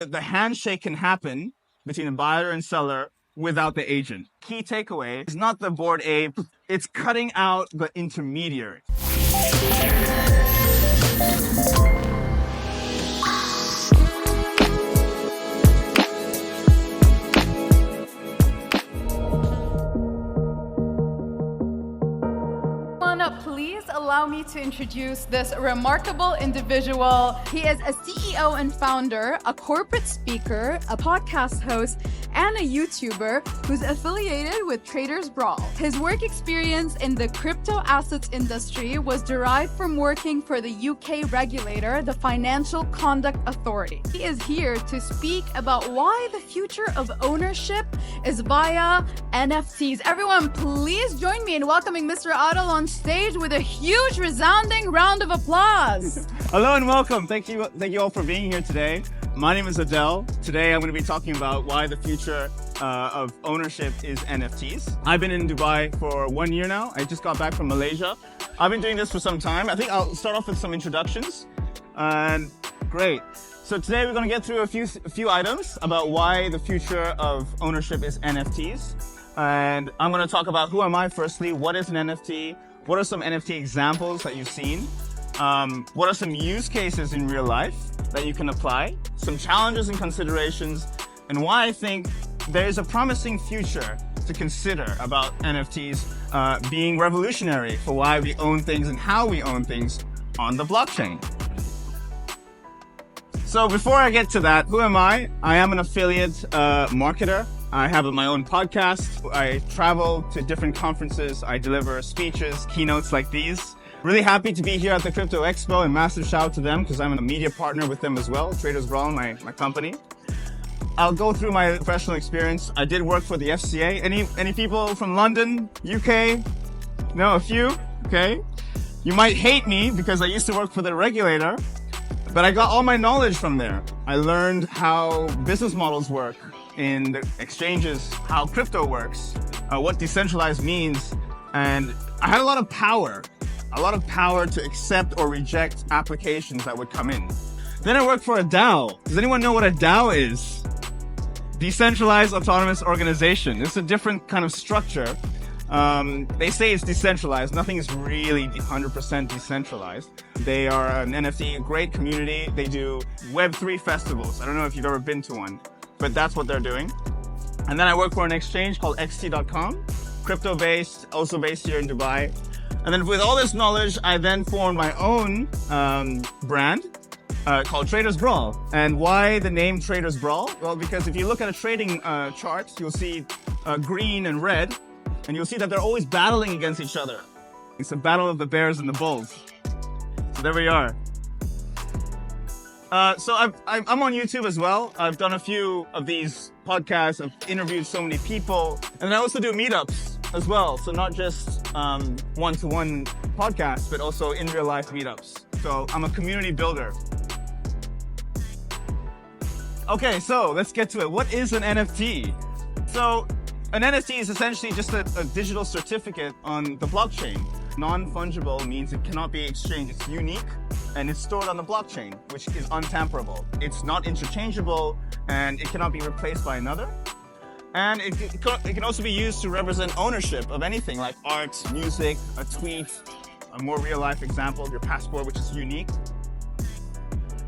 The handshake can happen between a buyer and seller without the agent. Key takeaway is not the Bored Ape, it's cutting out the intermediary. Please allow me to introduce this remarkable individual. He is a CEO and founder, a corporate speaker, a podcast host, and a YouTuber who's affiliated with Traders Brawl. His work experience in the crypto assets industry was derived from working for the UK regulator, the Financial Conduct Authority. He is here to speak about why the future of ownership is via NFTs. Everyone, please join me in welcoming Mr. Adel on stage with a huge resounding round of applause. Hello and welcome. Thank you all for being here today. My name is Adel. Today I'm going to be talking about why the future of ownership is NFTs. I've been in Dubai for 1 year now. I just got back from Malaysia. I've been doing this for some time. I think I'll start off with some introductions. And great. So today we're going to get through a few items about why the future of ownership is NFTs. And I'm going to talk about who am I firstly, what is an NFT, what are some NFT examples that you've seen, what are some use cases in real life that you can apply, some challenges and considerations, and why I think there is a promising future to consider about NFTs being revolutionary for why we own things and how we own things on the blockchain. So before I get to that, who am I? I am an affiliate marketer. I have my own podcast. I travel to different conferences. I deliver speeches, keynotes like these. Really happy to be here at the Crypto Expo, and massive shout out to them because I'm a media partner with them as well. Traders Brawl, my company. I'll go through my professional experience. I did work for the FCA. Any people from London, UK? No, a few? Okay. You might hate me because I used to work for the regulator, but I got all my knowledge from there. I learned how business models work in the exchanges, how crypto works, what decentralized means, and I had a lot of power to accept or reject applications that would come in. Then I worked for a DAO. Does anyone know what a DAO is? Decentralized Autonomous Organization. It's a different kind of structure. They say it's decentralized. Nothing is really 100% decentralized. They are an NFT, a great community. They do Web3 festivals. I don't know if you've ever been to one, but that's what they're doing. And then I work for an exchange called xt.com, crypto-based, also based here in Dubai. And then with all this knowledge, I then formed my own brand called Traders Brawl. And why the name Traders Brawl? Well, because if you look at a trading chart, you'll see green and red, and you'll see that they're always battling against each other. It's a battle of the bears and the bulls. So there we are. So I'm on YouTube as well. I've done a few of these podcasts. I've interviewed so many people. And I also do meetups as well. So not just one-to-one podcasts, but also in real life meetups. So I'm a community builder. Okay, so let's get to it. What is an NFT? So an NFT is essentially just a digital certificate on the blockchain. Non-fungible means it cannot be exchanged. It's unique and it's stored on the blockchain, which is untamperable. It's not interchangeable and it cannot be replaced by another. And it can also be used to represent ownership of anything like art, music, a tweet, a more real-life example of your passport, which is unique.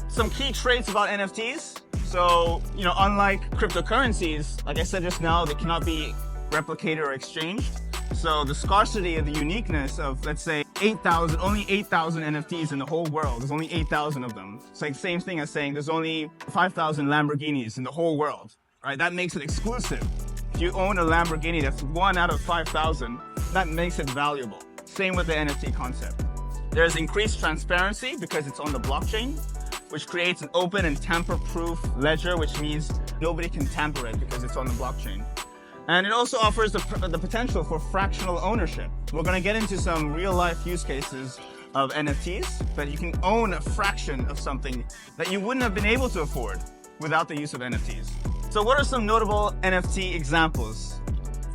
Some key traits about NFTs. So, unlike cryptocurrencies, like I said just now, they cannot be replicated or exchanged. So the scarcity and the uniqueness of, let's say, only 8,000 NFTs in the whole world. There's only 8,000 of them. It's like the same thing as saying there's only 5,000 Lamborghinis in the whole world, right? That makes it exclusive. If you own a Lamborghini, that's 1 out of 5,000. That makes it valuable. Same with the NFT concept. There's increased transparency because it's on the blockchain, which creates an open and tamper-proof ledger, which means nobody can tamper it because it's on the blockchain. And it also offers the potential for fractional ownership. We're going to get into some real-life use cases of NFTs, but you can own a fraction of something that you wouldn't have been able to afford without the use of NFTs. So what are some notable NFT examples?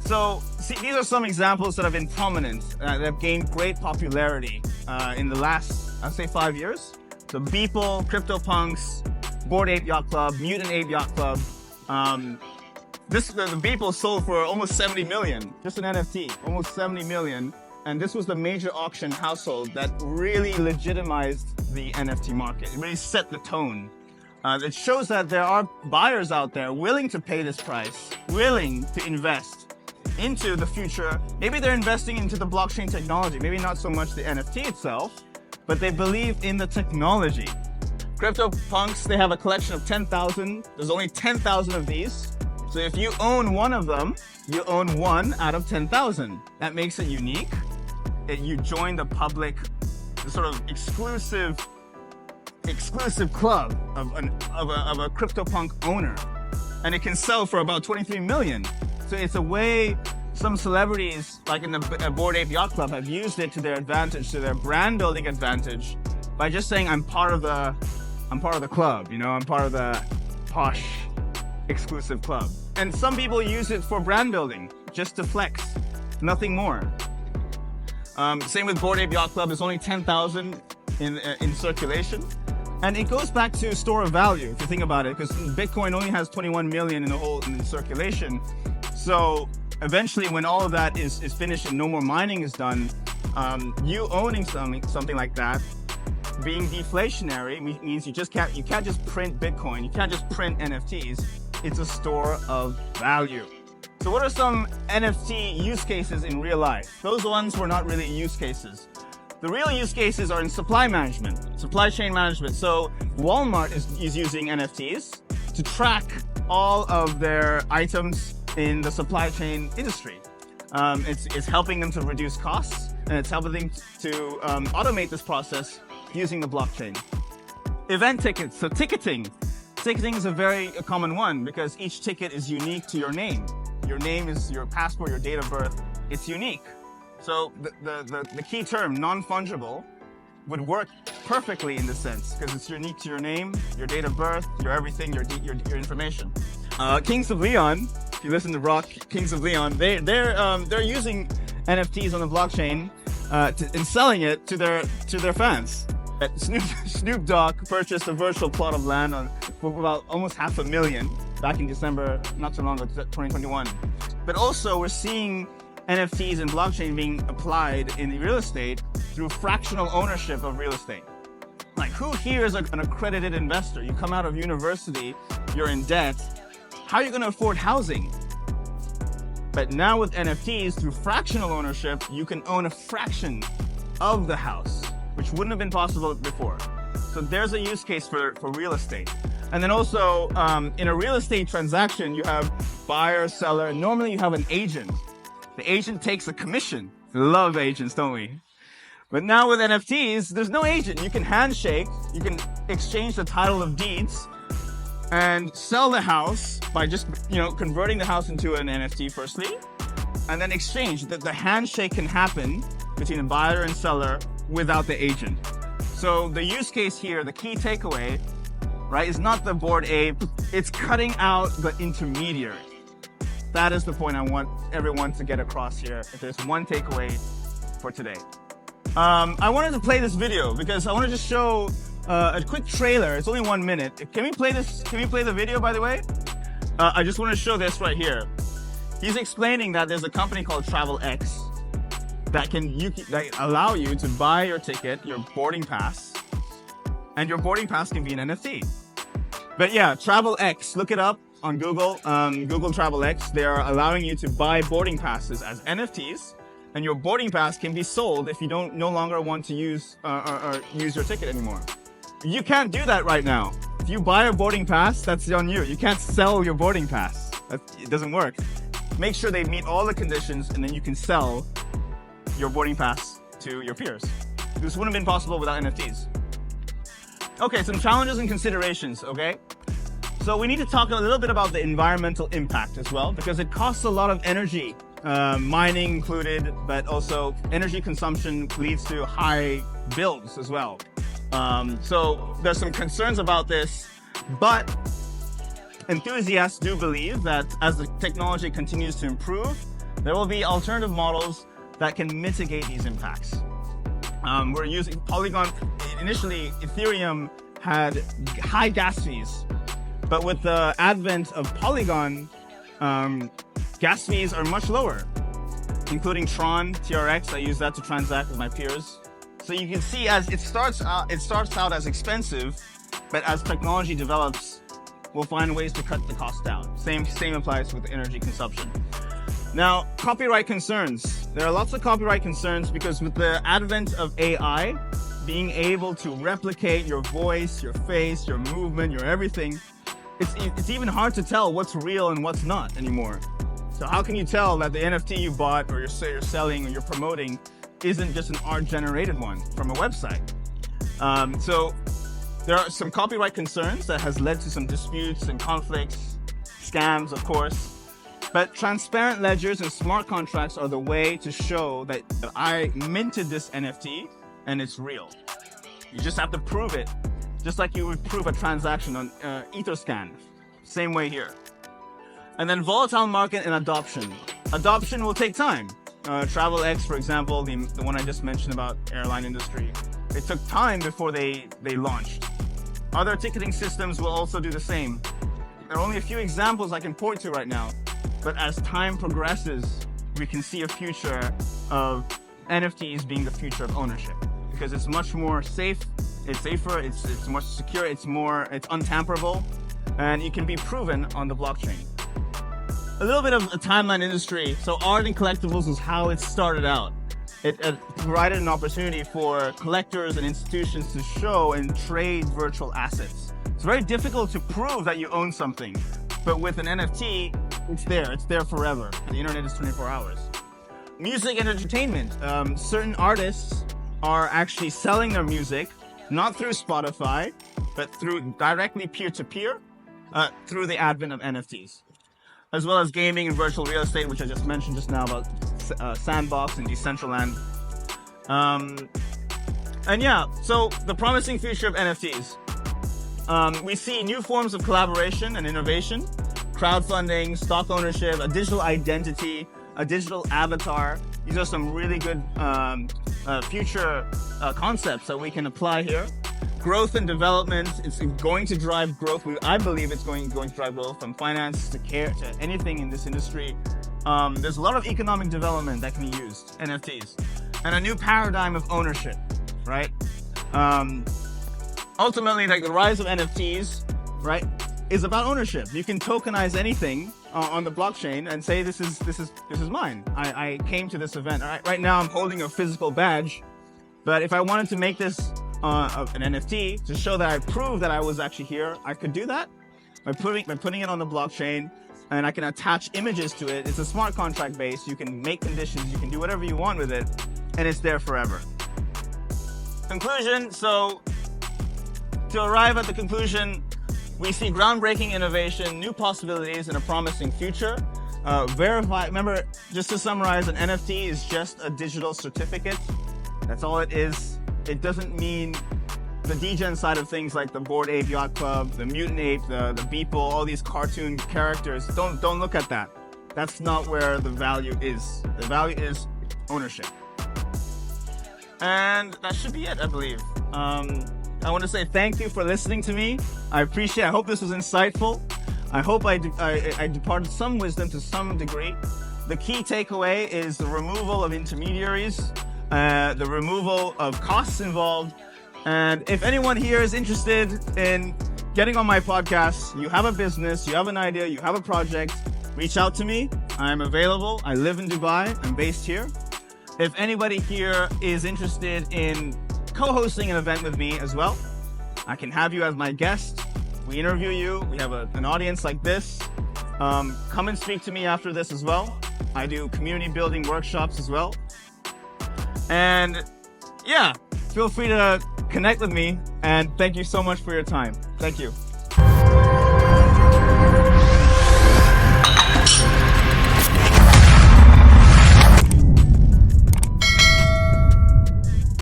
So see, these are some examples that have been prominent, that have gained great popularity in the last, I'd say 5 years. So Beeple, CryptoPunks, Bored Ape Yacht Club, Mutant Ape Yacht Club. The Beeple sold for almost 70 million, just an NFT, almost 70 million. And this was the major auction household that really legitimized the NFT market. It really set the tone. It shows that there are buyers out there willing to pay this price, willing to invest into the future. Maybe they're investing into the blockchain technology, maybe not so much the NFT itself, but they believe in the technology. CryptoPunks, they have a collection of 10,000. There's only 10,000 of these. So if you own one of them, you own one out of 10,000. That makes it unique. You join the public, the sort of exclusive club of a CryptoPunk owner, and it can sell for about 23 million. So it's a way some celebrities, like in the Bored Ape Yacht Club, have used it to their advantage, to their brand building advantage, by just saying, I'm part of the club, you know, I'm part of the posh exclusive club. And some people use it for brand building, just to flex, nothing more. Same with Bored Ape Yacht Club. There's only 10,000 in circulation. And it goes back to store of value, if you think about it, because Bitcoin only has 21 million in circulation. So eventually, when all of that is finished and no more mining is done, you owning something like that, being deflationary, means you can't just print Bitcoin, you can't just print NFTs. It's a store of value. So what are some NFT use cases in real life? Those ones were not really use cases. The real use cases are in supply management, supply chain management. So Walmart is using NFTs to track all of their items in the supply chain industry. It's helping them to reduce costs, and it's helping them to automate this process using the blockchain. Event tickets, so ticketing. Ticketing is a very common one because each ticket is unique to your name. Your name is your passport, your date of birth. It's unique. So the key term, non-fungible, would work perfectly in this sense because it's unique to your name, your date of birth, your everything, your information. Kings of Leon, if you listen to rock, Kings of Leon, they're using NFTs on the blockchain and selling it to their fans. Snoop Dogg purchased a virtual plot of land for about almost $500,000 back in December, not so long ago, 2021. But also, we're seeing NFTs and blockchain being applied in real estate through fractional ownership of real estate. Like, who here is an accredited investor? You come out of university, you're in debt. How are you going to afford housing? But now with NFTs, through fractional ownership, you can own a fraction of the house, which wouldn't have been possible before. So there's a use case for real estate. And then also, in a real estate transaction, you have buyer, seller. Normally you have an agent. The agent takes a commission. We love agents, don't we? But now with NFTs, there's no agent. You can handshake, you can exchange the title of deeds, and sell the house by just, converting the house into an NFT firstly, and then exchange. The handshake can happen between a buyer and seller without the agent. So the use case here, the key takeaway, right, is not the Bored Ape. It's cutting out the intermediary. That is the point I want everyone to get across here. If there's one takeaway for today. I wanted to play this video because I want to just show a quick trailer. It's only 1 minute. Can we play this? Can we play the video, by the way? I just want to show this right here. He's explaining that there's a company called TravelX that allow you to buy your ticket, your boarding pass, and your boarding pass can be an NFT. But yeah, TravelX, look it up on Google. Google TravelX. They are allowing you to buy boarding passes as NFTs, and your boarding pass can be sold if you no longer want to use your ticket anymore. You can't do that right now. If you buy a boarding pass, that's on you. You can't sell your boarding pass. It doesn't work. Make sure they meet all the conditions, and then you can sell your boarding pass to your peers. This wouldn't have been possible without NFTs. Okay, some challenges and considerations, okay? So we need to talk a little bit about the environmental impact as well, because it costs a lot of energy, mining included, but also energy consumption leads to high bills as well. So there's some concerns about this, but enthusiasts do believe that as the technology continues to improve, there will be alternative models that can mitigate these impacts. We're using Polygon. Initially, Ethereum had high gas fees. But with the advent of Polygon, gas fees are much lower, including Tron, TRX. I use that to transact with my peers. So you can see as it starts out as expensive, but as technology develops, we'll find ways to cut the cost down. Same applies with energy consumption. Now, copyright concerns. There are lots of copyright concerns because with the advent of AI, being able to replicate your voice, your face, your movement, your everything, it's even hard to tell what's real and what's not anymore. So how can you tell that the NFT you bought or you're selling or you're promoting isn't just an art-generated one from a website? So there are some copyright concerns that has led to some disputes and conflicts, scams, of course. But transparent ledgers and smart contracts are the way to show that I minted this NFT and it's real. You just have to prove it, just like you would prove a transaction on Etherscan. Same way here. And then volatile market and adoption. Adoption will take time. TravelX, for example, the one I just mentioned about airline industry, it took time before they launched. Other ticketing systems will also do the same. There are only a few examples I can point to right now. But as time progresses, we can see a future of NFTs being the future of ownership because it's much more safe, it's safer, it's much secure, it's untamperable, and it can be proven on the blockchain. A little bit of a timeline industry. So art and collectibles is how it started out. It provided an opportunity for collectors and institutions to show and trade virtual assets. It's very difficult to prove that you own something, but with an NFT, it's there forever. The internet is 24 hours. Music and entertainment. Certain artists are actually selling their music, not through Spotify, but through directly peer-to-peer, through the advent of NFTs. As well as gaming and virtual real estate, which I just mentioned just now about Sandbox and Decentraland. And yeah, so the promising future of NFTs. We see new forms of collaboration and innovation, crowdfunding, stock ownership, a digital identity, a digital avatar. These are some really good future concepts that we can apply here. Growth and development, it's going to drive growth. I believe it's going to drive growth from finance to care to anything in this industry. There's a lot of economic development that can be used, NFTs. And a new paradigm of ownership, right? Ultimately, like the rise of NFTs, right, is about ownership. You can tokenize anything on the blockchain and say, this is mine. I came to this event. Right now, I'm holding a physical badge. But if I wanted to make this an NFT to show that I proved that I was actually here, I could do that by putting it on the blockchain, and I can attach images to it. It's a smart contract base. You can make conditions. You can do whatever you want with it, and it's there forever. Conclusion. So to arrive at the conclusion, we see groundbreaking innovation, new possibilities, and a promising future. Remember, just to summarize, an NFT is just a digital certificate. That's all it is. It doesn't mean the degen side of things like the Bored Ape Yacht Club, the Mutant Ape, the Beeple, all these cartoon characters. Don't look at that. That's not where the value is. The value is ownership. And that should be it, I believe. I want to say thank you for listening to me. I hope this was insightful. I hope I departed some wisdom to some degree. The key takeaway is the removal of intermediaries, the removal of costs involved. And if anyone here is interested in getting on my podcast, you have a business, you have an idea, you have a project, reach out to me. I'm available. I live in Dubai. I'm based here. If anybody here is interested in co-hosting an event with me as well, I can have you as my guest. We interview you. We have an audience like this. Come and speak to me after this as well. I do community building workshops as well. And yeah, feel free to connect with me. And thank you so much for your time. Thank you.